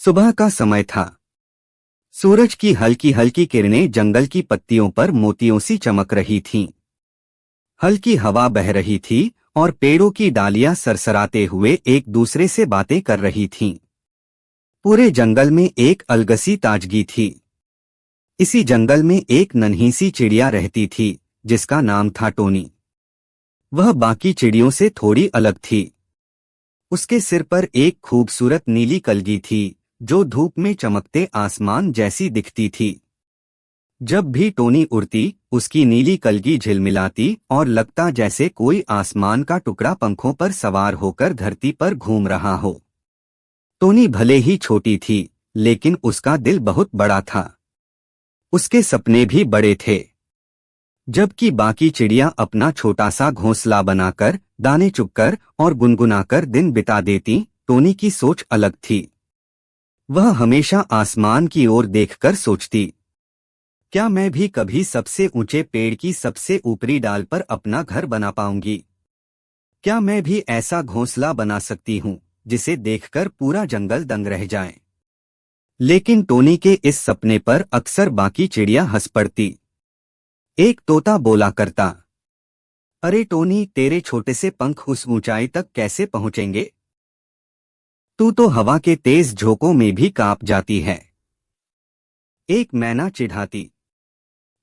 सुबह का समय था। सूरज की हल्की हल्की किरणें जंगल की पत्तियों पर मोतियों सी चमक रही थीं। हल्की हवा बह रही थी और पेड़ों की डालियां सरसराते हुए एक दूसरे से बातें कर रही थीं। पूरे जंगल में एक अलगसी ताजगी थी। इसी जंगल में एक नन्ही सी चिड़िया रहती थी जिसका नाम था टोनी। वह बाकी चिड़ियों से थोड़ी अलग थी। उसके सिर पर एक खूबसूरत नीली कलगी थी जो धूप में चमकते आसमान जैसी दिखती थी। जब भी टोनी उड़ती उसकी नीली कलगी झिलमिलाती और लगता जैसे कोई आसमान का टुकड़ा पंखों पर सवार होकर धरती पर घूम रहा हो। टोनी भले ही छोटी थी लेकिन उसका दिल बहुत बड़ा था। उसके सपने भी बड़े थे। जबकि बाकी चिड़िया अपना छोटा सा घोंसला बनाकर दाने चुगकर और गुनगुनाकर दिन बिता देती, टोनी की सोच अलग थी। वह हमेशा आसमान की ओर देखकर सोचती, क्या मैं भी कभी सबसे ऊंचे पेड़ की सबसे ऊपरी डाल पर अपना घर बना पाऊंगी? क्या मैं भी ऐसा घोंसला बना सकती हूं जिसे देखकर पूरा जंगल दंग रह जाए? लेकिन टोनी के इस सपने पर अक्सर बाकी चिड़िया हंस पड़ती। एक तोता बोला करता, अरे टोनी, तेरे छोटे से पंख उस ऊंचाई तक कैसे पहुंचेंगे? तू तो हवा के तेज झोंकों में भी कांप जाती है। एक मैना चिढ़ाती,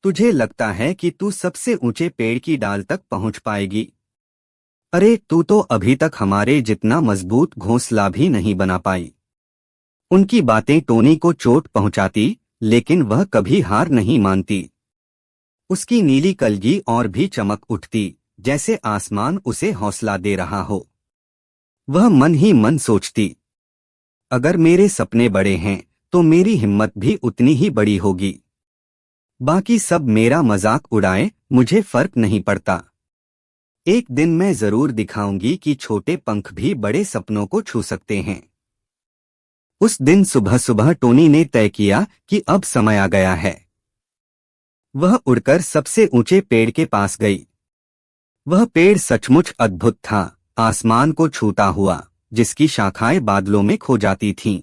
तुझे लगता है कि तू सबसे ऊंचे पेड़ की डाल तक पहुंच पाएगी? अरे तू तो अभी तक हमारे जितना मजबूत घोंसला भी नहीं बना पाई। उनकी बातें टोनी को चोट पहुंचाती, लेकिन वह कभी हार नहीं मानती। उसकी नीली कलगी और भी चमक उठती, जैसे आसमान उसे हौसला दे रहा हो। वह मन ही मन सोचती, अगर मेरे सपने बड़े हैं तो मेरी हिम्मत भी उतनी ही बड़ी होगी। बाकी सब मेरा मजाक उड़ाए, मुझे फर्क नहीं पड़ता। एक दिन मैं जरूर दिखाऊंगी कि छोटे पंख भी बड़े सपनों को छू सकते हैं। उस दिन सुबह सुबह टोनी ने तय किया कि अब समय आ गया है। वह उड़कर सबसे ऊंचे पेड़ के पास गई। वह पेड़ सचमुच अद्भुत था, आसमान को छूता हुआ, जिसकी शाखाएं बादलों में खो जाती थीं।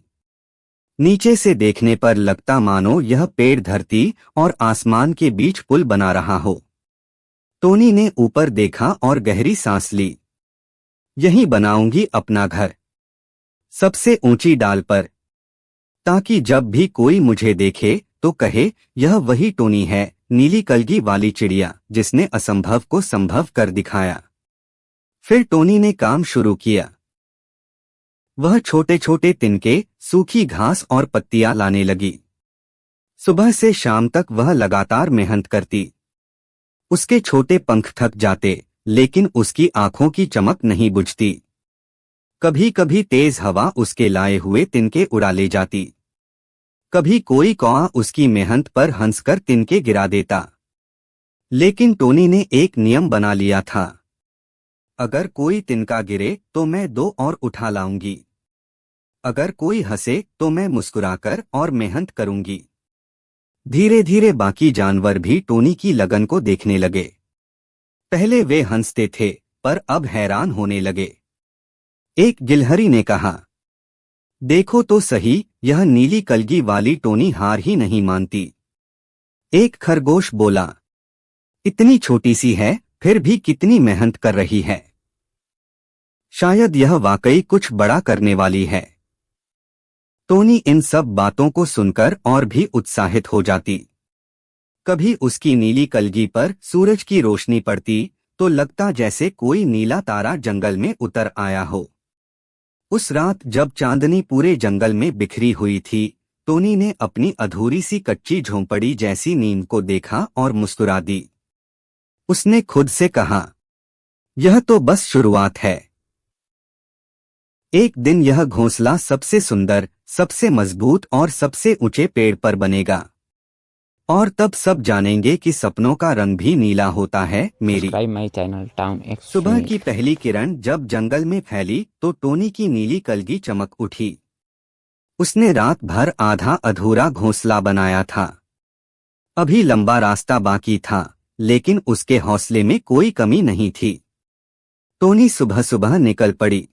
नीचे से देखने पर लगता मानो यह पेड़ धरती और आसमान के बीच पुल बना रहा हो। टोनी ने ऊपर देखा और गहरी सांस ली। यहीं बनाऊंगी अपना घर, सबसे ऊंची डाल पर, ताकि जब भी कोई मुझे देखे तो कहे, यह वही टोनी है, नीली कलगी वाली चिड़िया जिसने असंभव को संभव कर दिखाया। फिर टोनी ने काम शुरू किया। वह छोटे छोटे तिनके, सूखी घास और पत्तियां लाने लगी। सुबह से शाम तक वह लगातार मेहनत करती। उसके छोटे पंख थक जाते, लेकिन उसकी आंखों की चमक नहीं बुझती। कभी कभी तेज हवा उसके लाए हुए तिनके उड़ा ले जाती। कभी कोई कौआ उसकी मेहनत पर हंसकर तिनके गिरा देता। लेकिन टोनी ने एक नियम बना लिया था, अगर कोई तिनका गिरे तो मैं 2 और उठा लाऊंगी। अगर कोई हंसे तो मैं मुस्कुराकर और मेहनत करूंगी। धीरे धीरे बाकी जानवर भी टोनी की लगन को देखने लगे। पहले वे हंसते थे, पर अब हैरान होने लगे। एक गिलहरी ने कहा, देखो तो सही, यह नीली कलगी वाली टोनी हार ही नहीं मानती। एक खरगोश बोला, इतनी छोटी सी है, फिर भी कितनी मेहनत कर रही है। शायद यह वाकई कुछ बड़ा करने वाली है। टोनी इन सब बातों को सुनकर और भी उत्साहित हो जाती। कभी उसकी नीली कलगी पर सूरज की रोशनी पड़ती तो लगता जैसे कोई नीला तारा जंगल में उतर आया हो। उस रात जब चांदनी पूरे जंगल में बिखरी हुई थी, टोनी ने अपनी अधूरी सी कच्ची झोंपड़ी जैसी नींद को देखा और मुस्कुरा दी। उसने खुद से कहा, यह तो बस शुरुआत है। एक दिन यह घोंसला सबसे सुंदर, सबसे मजबूत और सबसे ऊंचे पेड़ पर बनेगा। और तब सब जानेंगे कि सपनों का रंग भी नीला होता है। मेरी माई चैनल टाउन सुबह की पहली किरण जब जंगल में फैली तो टोनी की नीली कलगी चमक उठी। उसने रात भर आधा अधूरा घोंसला बनाया था। अभी लंबा रास्ता बाकी था, लेकिन उसके हौसले में कोई कमी नहीं थी। टोनी सुबह सुबह निकल पड़ी।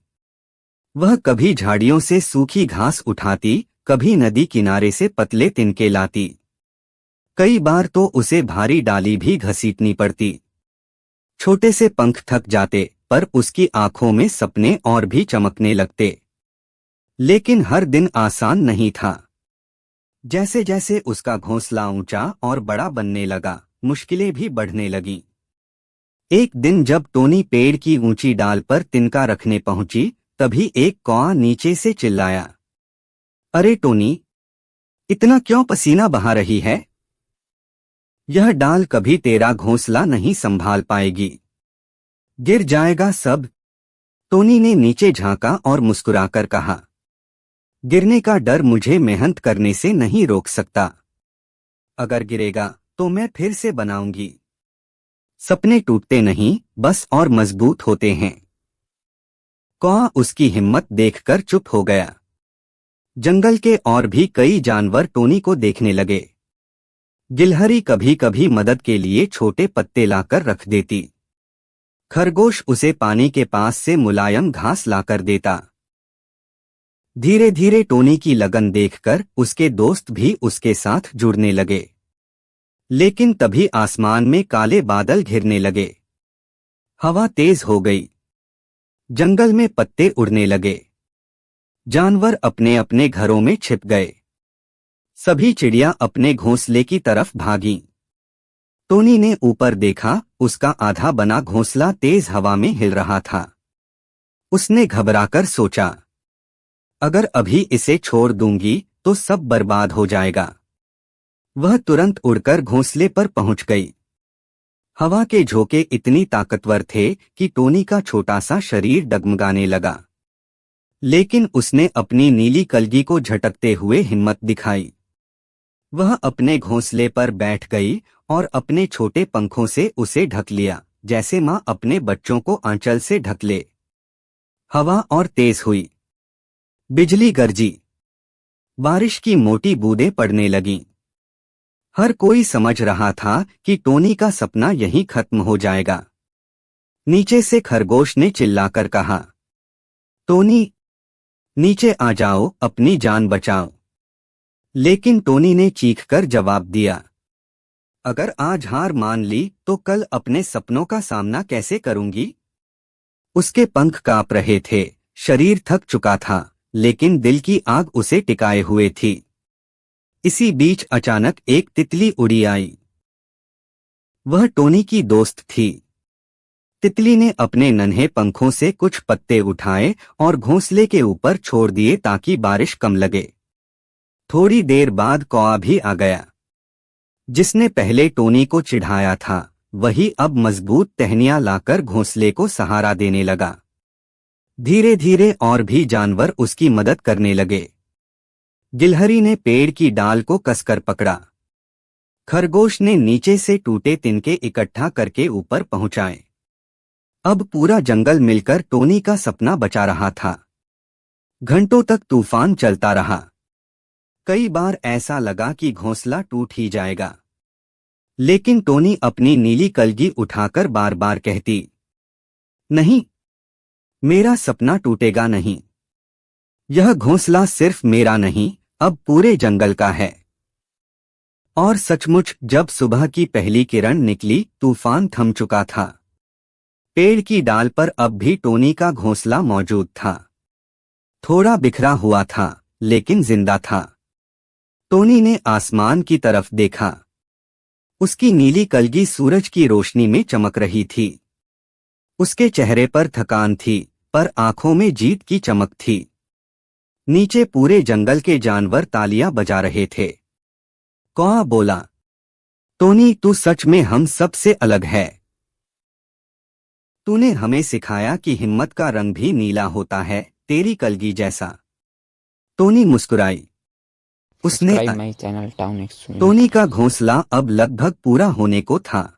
वह कभी झाड़ियों से सूखी घास उठाती, कभी नदी किनारे से पतले तिनके लाती। कई बार तो उसे भारी डाली भी घसीटनी पड़ती। छोटे से पंख थक जाते, पर उसकी आंखों में सपने और भी चमकने लगते। लेकिन हर दिन आसान नहीं था। जैसे जैसे उसका घोंसला ऊंचा और बड़ा बनने लगा, मुश्किलें भी बढ़ने लगीं। एक दिन जब टोनी पेड़ की ऊंची डाल पर तिनका रखने पहुंची, तभी एक कौआ नीचे से चिल्लाया, अरे टोनी, इतना क्यों पसीना बहा रही है? यह डाल कभी तेरा घोंसला नहीं संभाल पाएगी, गिर जाएगा सब। टोनी ने नीचे झांका और मुस्कुराकर कहा, गिरने का डर मुझे मेहनत करने से नहीं रोक सकता। अगर गिरेगा तो मैं फिर से बनाऊंगी। सपने टूटते नहीं, बस और मजबूत होते हैं। कौआ उसकी हिम्मत देखकर चुप हो गया। जंगल के और भी कई जानवर टोनी को देखने लगे। गिलहरी कभी कभी मदद के लिए छोटे पत्ते लाकर रख देती। खरगोश उसे पानी के पास से मुलायम घास लाकर देता। धीरे धीरे टोनी की लगन देखकर उसके दोस्त भी उसके साथ जुड़ने लगे। लेकिन तभी आसमान में काले बादल घिरने लगे। हवा तेज हो गई। जंगल में पत्ते उड़ने लगे। जानवर अपने अपने घरों में छिप गए। सभी चिड़िया अपने घोंसले की तरफ भागीं। टोनी ने ऊपर देखा, उसका आधा बना घोंसला तेज हवा में हिल रहा था। उसने घबराकर सोचा, अगर अभी इसे छोड़ दूंगी तो सब बर्बाद हो जाएगा। वह तुरंत उड़कर घोंसले पर पहुंच गई। हवा के झोंके इतनी ताकतवर थे कि टोनी का छोटा सा शरीर डगमगाने लगा। लेकिन उसने अपनी नीली कलगी को झटकते हुए हिम्मत दिखाई। वह अपने घोंसले पर बैठ गई और अपने छोटे पंखों से उसे ढक लिया, जैसे मां अपने बच्चों को आंचल से ढक ले। हवा और तेज हुई। बिजली गरजी। बारिश की मोटी बूंदें पड़ने लगीं। हर कोई समझ रहा था कि टोनी का सपना यहीं खत्म हो जाएगा। नीचे से खरगोश ने चिल्लाकर कहा, टोनी, नीचे आ जाओ, अपनी जान बचाओ। लेकिन टोनी ने चीखकर जवाब दिया, अगर आज हार मान ली तो कल अपने सपनों का सामना कैसे करूंगी? उसके पंख कांप रहे थे, शरीर थक चुका था, लेकिन दिल की आग उसे टिकाए हुए थी। इसी बीच अचानक एक तितली उड़ी आई। वह टोनी की दोस्त थी। तितली ने अपने नन्हे पंखों से कुछ पत्ते उठाए और घोंसले के ऊपर छोड़ दिए ताकि बारिश कम लगे। थोड़ी देर बाद कौआ भी आ गया। जिसने पहले टोनी को चिढ़ाया था, वही अब मजबूत टहनियां लाकर घोंसले को सहारा देने लगा। धीरे धीरे और भी जानवर उसकी मदद करने लगे। गिलहरी ने पेड़ की डाल को कसकर पकड़ा। खरगोश ने नीचे से टूटे तिनके इकट्ठा करके ऊपर पहुंचाए। अब पूरा जंगल मिलकर टोनी का सपना बचा रहा था। घंटों तक तूफान चलता रहा। कई बार ऐसा लगा कि घोंसला टूट ही जाएगा। लेकिन टोनी अपनी नीली कलगी उठाकर बार बार कहती, नहीं, मेरा सपना टूटेगा नहीं। यह घोंसला सिर्फ मेरा नहीं, अब पूरे जंगल का है। और सचमुच जब सुबह की पहली किरण निकली, तूफान थम चुका था। पेड़ की डाल पर अब भी टोनी का घोंसला मौजूद था। थोड़ा बिखरा हुआ था, लेकिन जिंदा था। टोनी ने आसमान की तरफ देखा। उसकी नीली कलगी सूरज की रोशनी में चमक रही थी। उसके चेहरे पर थकान थी, पर आंखों में जीत की चमक थी। नीचे पूरे जंगल के जानवर तालियां बजा रहे थे। कौआ बोला, टोनी, तू सच में हम सब से अलग है। तूने हमें सिखाया कि हिम्मत का रंग भी नीला होता है, तेरी कलगी जैसा। टोनी मुस्कुराई। उसने टोनी का घोंसला अब लगभग पूरा होने को था।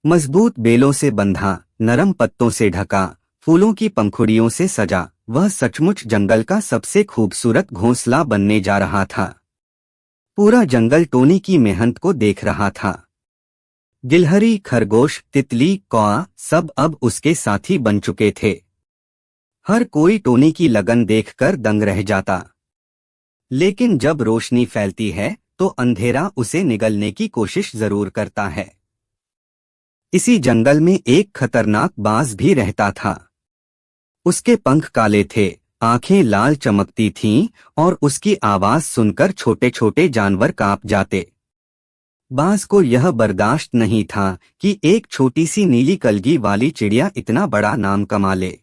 मजबूत बेलों से बंधा, नरम पत्तों से ढका, फूलों की पंखुड़ियों से सजा, वह सचमुच जंगल का सबसे खूबसूरत घोंसला बनने जा रहा था। पूरा जंगल टोनी की मेहनत को देख रहा था। गिलहरी, खरगोश, तितली, कौआ सब अब उसके साथी बन चुके थे। हर कोई टोनी की लगन देखकर दंग रह जाता। लेकिन जब रोशनी फैलती है तो अंधेरा उसे निगलने की कोशिश जरूर करता है। इसी जंगल में एक खतरनाक बाज भी रहता था। उसके पंख काले थे, आंखें लाल चमकती थीं और उसकी आवाज सुनकर छोटे छोटे जानवर कांप जाते। बाज को यह बर्दाश्त नहीं था कि एक छोटी सी नीली कलगी वाली चिड़िया इतना बड़ा नाम कमा ले।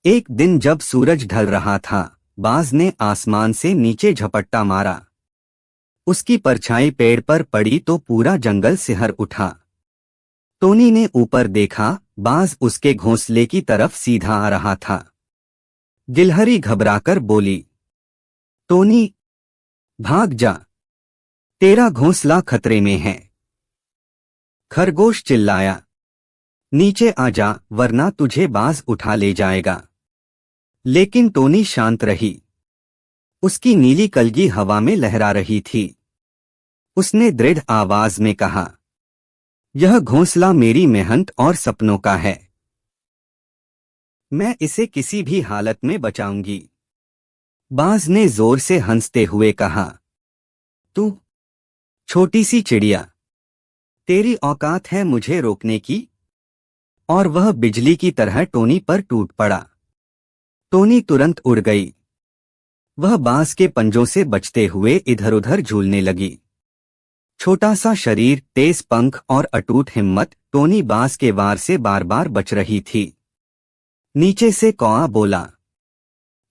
एक दिन जब सूरज ढल रहा था, बाज ने आसमान से नीचे झपट्टा मारा। उसकी परछाई पेड़ पर पड़ी तो पूरा जंगल सिहर उठा। टोनी ने ऊपर देखा, बाज उसके घोंसले की तरफ सीधा आ रहा था। गिलहरी घबराकर बोली, टोनी, भाग जा, तेरा घोंसला खतरे में है। खरगोश चिल्लाया, नीचे आ जा वरना तुझे बाज उठा ले जाएगा। लेकिन टोनी शांत रही। उसकी नीली कलगी हवा में लहरा रही थी। उसने दृढ़ आवाज में कहा, यह घोंसला मेरी मेहनत और सपनों का है। मैं इसे किसी भी हालत में बचाऊंगी। बाज ने जोर से हंसते हुए कहा, तू छोटी सी चिड़िया, तेरी औकात है मुझे रोकने की? और वह बिजली की तरह टोनी पर टूट पड़ा। टोनी तुरंत उड़ गई। वह बाज के पंजों से बचते हुए इधर उधर झूलने लगी। छोटा सा शरीर, तेज पंख और अटूट हिम्मत, टोनी बाज के वार से बार बार बच रही थी। नीचे से कौआ बोला,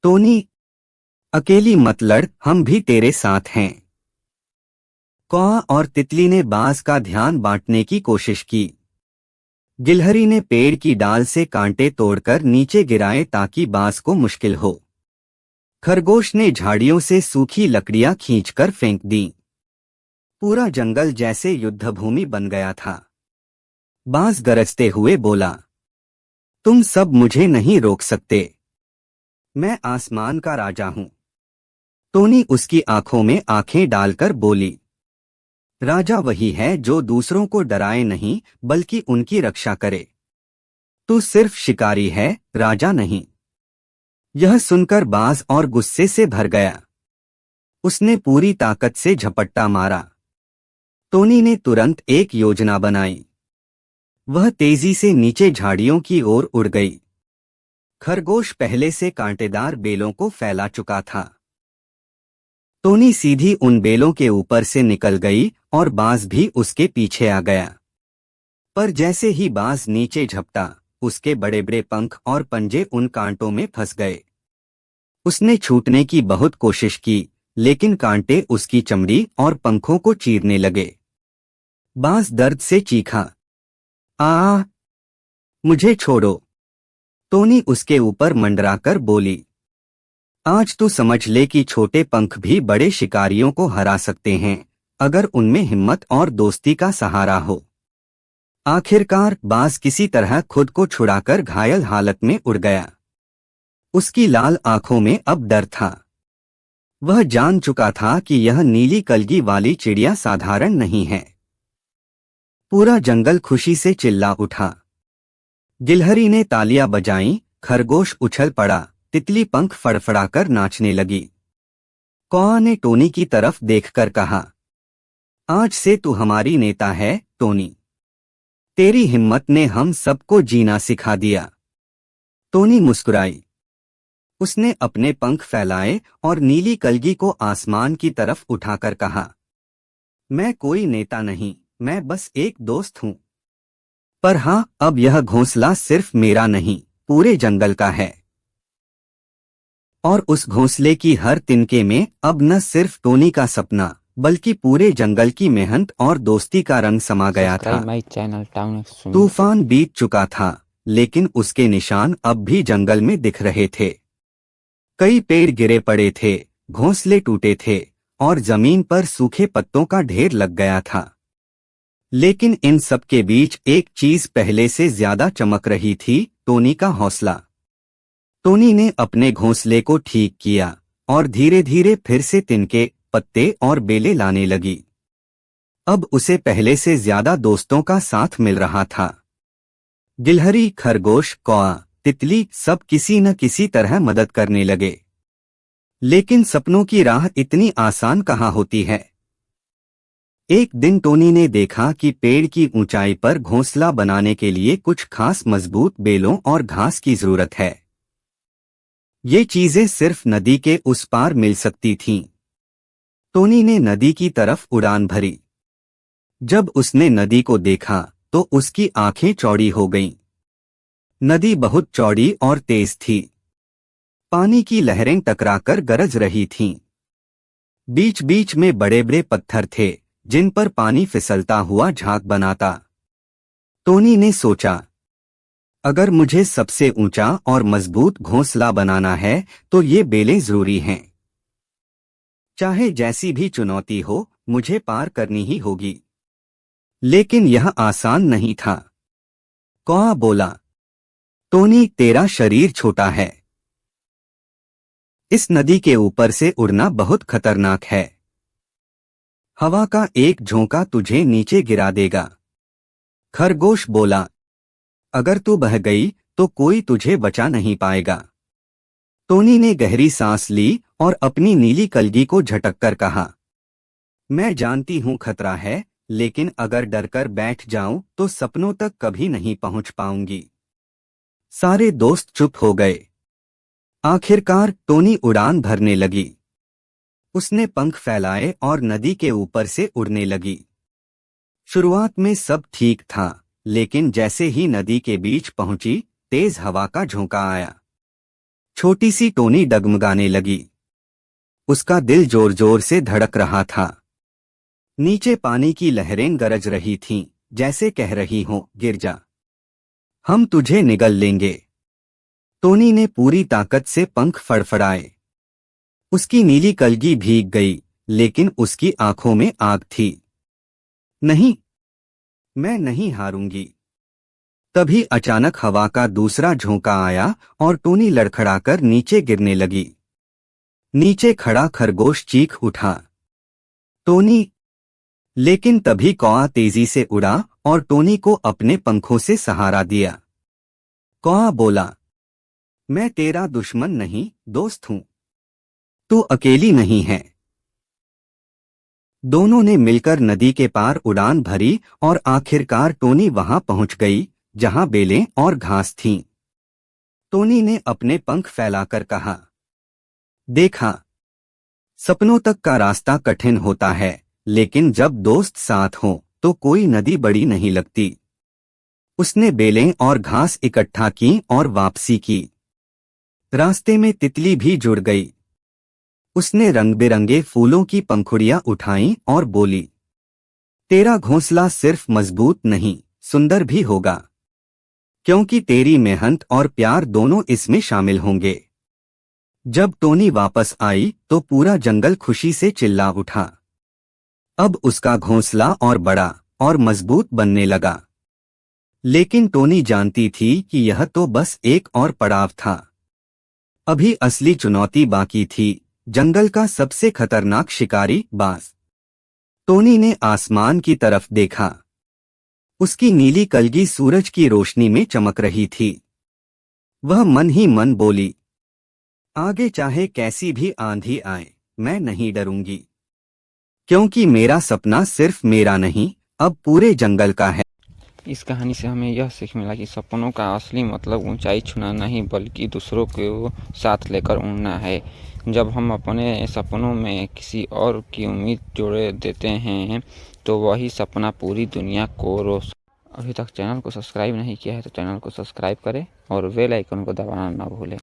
टोनी, अकेली मत लड़, हम भी तेरे साथ हैं। कौआ और तितली ने बाज का ध्यान बांटने की कोशिश की। गिलहरी ने पेड़ की डाल से कांटे तोड़कर नीचे गिराए ताकि बाज को मुश्किल हो। खरगोश ने झाड़ियों से सूखी लकड़ियां खींचकर फेंक दी। पूरा जंगल जैसे युद्धभूमि बन गया था। बाज गरजते हुए बोला, तुम सब मुझे नहीं रोक सकते। मैं आसमान का राजा हूं। टोनी उसकी आंखों में आंखें डालकर बोली, राजा वही है जो दूसरों को डराए नहीं बल्कि उनकी रक्षा करे। तू सिर्फ शिकारी है, राजा नहीं। यह सुनकर बाज और गुस्से से भर गया। उसने पूरी ताकत से झपट्टा मारा। टोनी ने तुरंत एक योजना बनाई। वह तेजी से नीचे झाड़ियों की ओर उड़ गई। खरगोश पहले से कांटेदार बेलों को फैला चुका था। टोनी सीधी उन बेलों के ऊपर से निकल गई और बाज भी उसके पीछे आ गया। पर जैसे ही बाज नीचे झपटा, उसके बड़े बड़े पंख और पंजे उन कांटों में फंस गए। उसने छूटने की बहुत कोशिश की, लेकिन कांटे उसकी चमड़ी और पंखों को चीरने लगे। बाज दर्द से चीखा, आ, मुझे छोड़ो। टोनी उसके ऊपर मंडराकर बोली, आज तू समझ ले कि छोटे पंख भी बड़े शिकारियों को हरा सकते हैं, अगर उनमें हिम्मत और दोस्ती का सहारा हो। आखिरकार बाज किसी तरह खुद को छुड़ाकर घायल हालत में उड़ गया। उसकी लाल आंखों में अब डर था। वह जान चुका था कि यह नीली कलगी वाली चिड़िया साधारण नहीं है। पूरा जंगल खुशी से चिल्ला उठा। गिलहरी ने तालियां बजाईं, खरगोश उछल पड़ा, तितली पंख फड़फड़ाकर नाचने लगी। कौआ ने टोनी की तरफ देखकर कहा, आज से तू हमारी नेता है, टोनी। तेरी हिम्मत ने हम सबको जीना सिखा दिया। टोनी मुस्कुराई। उसने अपने पंख फैलाए और नीली कलगी को आसमान की तरफ उठाकर कहा, मैं कोई नेता नहीं, मैं बस एक दोस्त हूं। पर हां, अब यह घोंसला सिर्फ मेरा नहीं, पूरे जंगल का है। और उस घोंसले की हर तिनके में अब न सिर्फ टोनी का सपना बल्कि पूरे जंगल की मेहनत और दोस्ती का रंग समा गया था। तूफान बीत चुका था, लेकिन उसके निशान अब भी जंगल में दिख रहे थे। कई पेड़ गिरे पड़े थे, घोंसले टूटे थे और जमीन पर सूखे पत्तों का ढेर लग गया था। लेकिन इन सब के बीच एक चीज पहले से ज्यादा चमक रही थी, टोनी का हौसला। टोनी ने अपने घोंसले को ठीक किया और धीरे धीरे फिर से तिनके, पत्ते और बेले लाने लगी। अब उसे पहले से ज्यादा दोस्तों का साथ मिल रहा था। गिलहरी, खरगोश, कौआ, तितली सब किसी न किसी तरह मदद करने लगे। लेकिन सपनों की राह इतनी आसान कहाँ होती है। एक दिन टोनी ने देखा कि पेड़ की ऊंचाई पर घोंसला बनाने के लिए कुछ खास मजबूत बेलों और घास की जरूरत है। ये चीजें सिर्फ नदी के उस पार मिल सकती थीं। टोनी ने नदी की तरफ उड़ान भरी। जब उसने नदी को देखा तो उसकी आंखें चौड़ी हो गईं। नदी बहुत चौड़ी और तेज थी। पानी की लहरें टकराकर गरज रही थीं। बीच बीच में बड़े बड़े पत्थर थे जिन पर पानी फिसलता हुआ झाग बनाता। टोनी ने सोचा, अगर मुझे सबसे ऊंचा और मजबूत घोंसला बनाना है तो ये बेलें जरूरी हैं। चाहे जैसी भी चुनौती हो, मुझे पार करनी ही होगी। लेकिन यह आसान नहीं था। कौआ बोला, टोनी, तेरा शरीर छोटा है। इस नदी के ऊपर से उड़ना बहुत खतरनाक है। हवा का एक झोंका तुझे नीचे गिरा देगा। खरगोश बोला, अगर तू बह गई तो कोई तुझे बचा नहीं पाएगा। टोनी ने गहरी सांस ली और अपनी नीली कलगी को झटककर कहा, मैं जानती हूं खतरा है, लेकिन अगर डरकर बैठ जाऊं तो सपनों तक कभी नहीं पहुंच पाऊंगी। सारे दोस्त चुप हो गए। आखिरकार टोनी उड़ान भरने लगी। उसने पंख फैलाए और नदी के ऊपर से उड़ने लगी। शुरुआत में सब ठीक था, लेकिन जैसे ही नदी के बीच पहुंची, तेज हवा का झोंका आया। छोटी सी टोनी डगमगाने लगी। उसका दिल जोर जोर से धड़क रहा था। नीचे पानी की लहरें गरज रही थीं, जैसे कह रही हों, गिर जा, हम तुझे निगल लेंगे। टोनी ने पूरी ताकत से पंख फड़फड़ाए। उसकी नीली कलगी भीग गई, लेकिन उसकी आंखों में आग थी। नहीं, मैं नहीं हारूंगी। तभी अचानक हवा का दूसरा झोंका आया और टोनी लड़खड़ाकर नीचे गिरने लगी। नीचे खड़ा खरगोश चीख उठा, टोनी! लेकिन तभी कौआ तेजी से उड़ा और टोनी को अपने पंखों से सहारा दिया। कौआ बोला, मैं तेरा दुश्मन नहीं, दोस्त हूं। तू अकेली नहीं है। दोनों ने मिलकर नदी के पार उड़ान भरी और आखिरकार टोनी वहां पहुंच गई जहां बेलें और घास थीं। टोनी ने अपने पंख फैलाकर कहा, देखा, सपनों तक का रास्ता कठिन होता है, लेकिन जब दोस्त साथ हों तो कोई नदी बड़ी नहीं लगती। उसने बेलें और घास इकट्ठा की और वापसी की। रास्ते में तितली भी जुड़ गई। उसने रंग बिरंगे फूलों की पंखुड़ियां उठाईं और बोली, तेरा घोंसला सिर्फ मजबूत नहीं, सुंदर भी होगा, क्योंकि तेरी मेहनत और प्यार दोनों इसमें शामिल होंगे। जब टोनी वापस आई तो पूरा जंगल खुशी से चिल्ला उठा। अब उसका घोंसला और बड़ा और मजबूत बनने लगा। लेकिन टोनी जानती थी कि यह तो बस एक और पड़ाव था। अभी असली चुनौती बाकी थी, जंगल का सबसे खतरनाक शिकारी, बाज। टोनी ने आसमान की तरफ देखा। उसकी नीली कलगी सूरज की रोशनी में चमक रही थी। वह मन ही मन बोली, आगे चाहे कैसी भी आंधी आए, मैं नहीं डरूंगी, क्योंकि मेरा सपना सिर्फ मेरा नहीं, अब पूरे जंगल का है। इस कहानी से हमें यह सीख मिला कि सपनों का असली मतलब ऊंचाई छूना नहीं, बल्कि दूसरों को साथ लेकर उड़ना है। जब हम अपने सपनों में किसी और की उम्मीद जोड़े देते हैं तो वही सपना पूरी दुनिया को अभी तक चैनल को सब्सक्राइब नहीं किया है तो चैनल को सब्सक्राइब करें और बेल आइकन को दबाना ना भूलें।